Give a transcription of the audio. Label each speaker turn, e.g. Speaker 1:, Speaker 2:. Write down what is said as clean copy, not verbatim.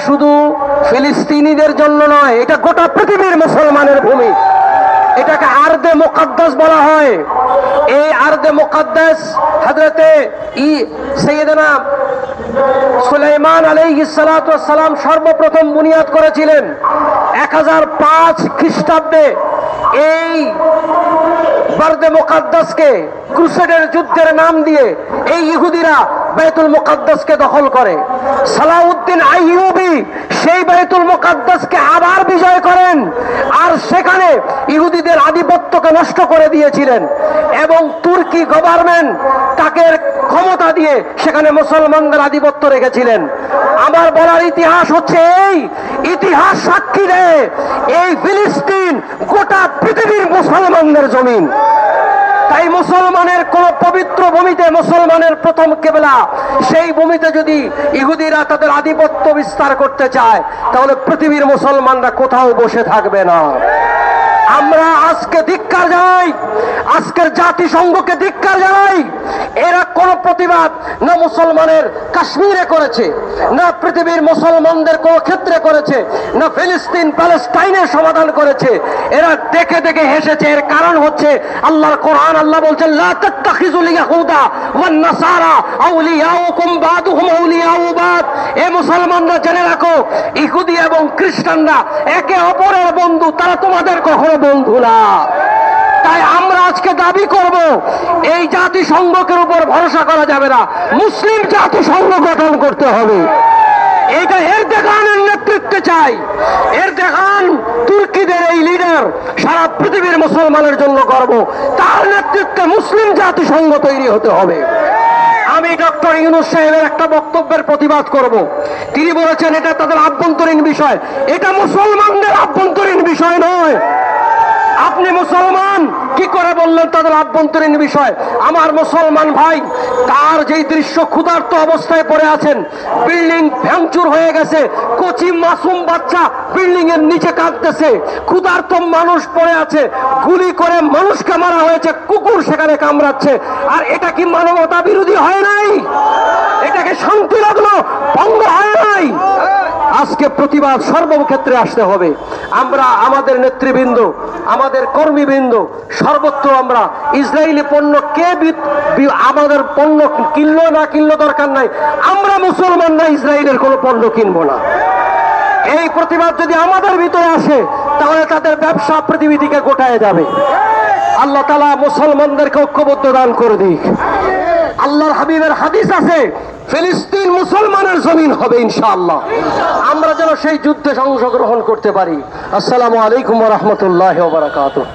Speaker 1: শুধু ফিলিস্তিনিদের জন্য নয়, এটা গোটা পৃথিবীর মুসলমানের ভূমি। এটাকে আরদে মুকাদ্দাস বলা হয়। এই আরদে মুকাদ্দাস হযরতে সাইয়েদনা সুলাইমান আলাইহিস সালাতু ওয়াস সালাম সর্বপ্রথম বুনিয়াদ করেছিলেন 1005 খ্রিস্টাব্দে। এই বারদে মুকাদ্দাসকে ক্রুসেডের যুদ্ধের নাম দিয়ে এই ইহুদিরা বাইতুল মুকাদ্দাসকে দখল করে। সালাউদ্দিন আইয়ুবী সেই বাইতুল মুকাদ্দাসকে আবার বিজয় করেন, আর সেখানে ইহুদিদের আধিপত্যকে নষ্ট করে দিয়েছিলেন এবং তুর্কি গভর্নমেন্ট তাকে ক্ষমতা দিয়ে সেখানে মুসলমানদের আধিপত্য রেখেছিলেন। আমার বলার ইতিহাস হচ্ছে এই ইতিহাস সাক্ষী দেয় এই ফিলিস্তিন গোটা পৃথিবীর মুসলমানদের জমিন। তাই মুসলমানের কোন পবিত্র ভূমিতে মুসলমানের প্রথম কিবলা, সেই ভূমিতে যদি ইহুদিরা তাদের আধিপত্য বিস্তার করতে চায় তাহলে পৃথিবীর মুসলমানরা কোথাও বসে থাকবে না। আমরা আজকে ধিক্কার জানাই, আজকের জাতিসংঘকে ধিক্কার জানাই। এরা কোন প্রতিবাদ না মুসলমানের কাশ্মীরে করেছে, না পৃথিবীর মুসলমানদের কোন ক্ষেত্রে করেছে, না ফিলিস্তিন প্যালেস্টাইনের সমাধান করেছে। এরা দেখে দেখে হেসেছে। এর কারণ হচ্ছে আল্লাহর কোরআন। আল্লাহ বলছেন লা তাত্তাখিযুল ইয়াহুদা ওয়ান নাসারা আউলিয়াউকুম বাদুহুম আউলিয়াউ বাদ। এ মুসলমানরা জেনে রাখো, ইহুদি এবং খ্রিস্টানরা একে অপরের বন্ধু, তারা তোমাদের কখনো বন্ধু না। তাই আমরা আজকে দাবি করব এই জাতিসংঘের উপর ভরসা করা যাবে না, মুসলিম জাতিসংঘ গঠন করতে হবে। এইটা এরদোগানের নেতৃত্বে চাই। এরদোগান তুর্কিদের এই লিডার, সারা পৃথিবীর মুসলমানের জন্য গর্ব। তার নেতৃত্বে মুসলিম জাতিসংঘ তৈরি হতে হবে। আমি ডক্টর ইউনূস সাহেবের একটা বক্তব্যের প্রতিবাদ করব। তিনি বলেছেন এটা তাদের আভ্যন্তরীণ বিষয়। এটা মুসলমানদের আভ্যন্তরীণ বিষয় নয়। আপনি মুসলমান কি করে বললেন তাদের আভ্যন্তরীণ বিষয়? আমার মুসলমান ভাই, তার যেই দৃশ্য, ক্ষুধার্ত অবস্থায় পড়ে আছেন, বিল্ডিং ভাঙচুর হয়ে গেছে, কচি মাসুম বাচ্চা বিল্ডিং এর নিচে কাঁদতেছে, ক্ষুধার্ত মানুষ পড়ে আছে, গুলি করে মানুষকে মারা হয়েছে, কুকুর সেখানে কামড়াচ্ছে। আর এটা কি মানবতা বিরোধী হয় নাই? এটাকে শান্তি লাগলো ভঙ্গ হয় নাই? আজকে প্রতিবাদ সর্বক্ষেত্রে আসতে হবে। আমরা আমাদের নেতৃবৃন্দ, আমাদের কর্মীবৃন্দ সর্বত্র আমরা ইসরায়েলি পণ্য আমাদের পণ্য কিনলো না কিনলো দরকার নাই। আমরা মুসলমানরা ইসরায়েলের কোনো পণ্য কিনবো না। এই প্রতিবাদ যদি আমাদের ভিতরে আসে তাহলে তাদের ব্যবসা পৃথিবী থেকে গোটায় যাবে। আল্লাহ তাআলা মুসলমানদেরকে ঐক্যবদ্ধ দান করে দিক। আল্লাহর হাবিবের হাদিস আছে, ফিলিস্তিন মুসলমানের জমিন হবে ইনশাআল্লাহ। আমরা যেন সেই যুদ্ধে অংশগ্রহণ করতে পারি। আসসালামু আলাইকুম ওয়া রাহমাতুল্লাহি ওয়া বারাকাতুহু।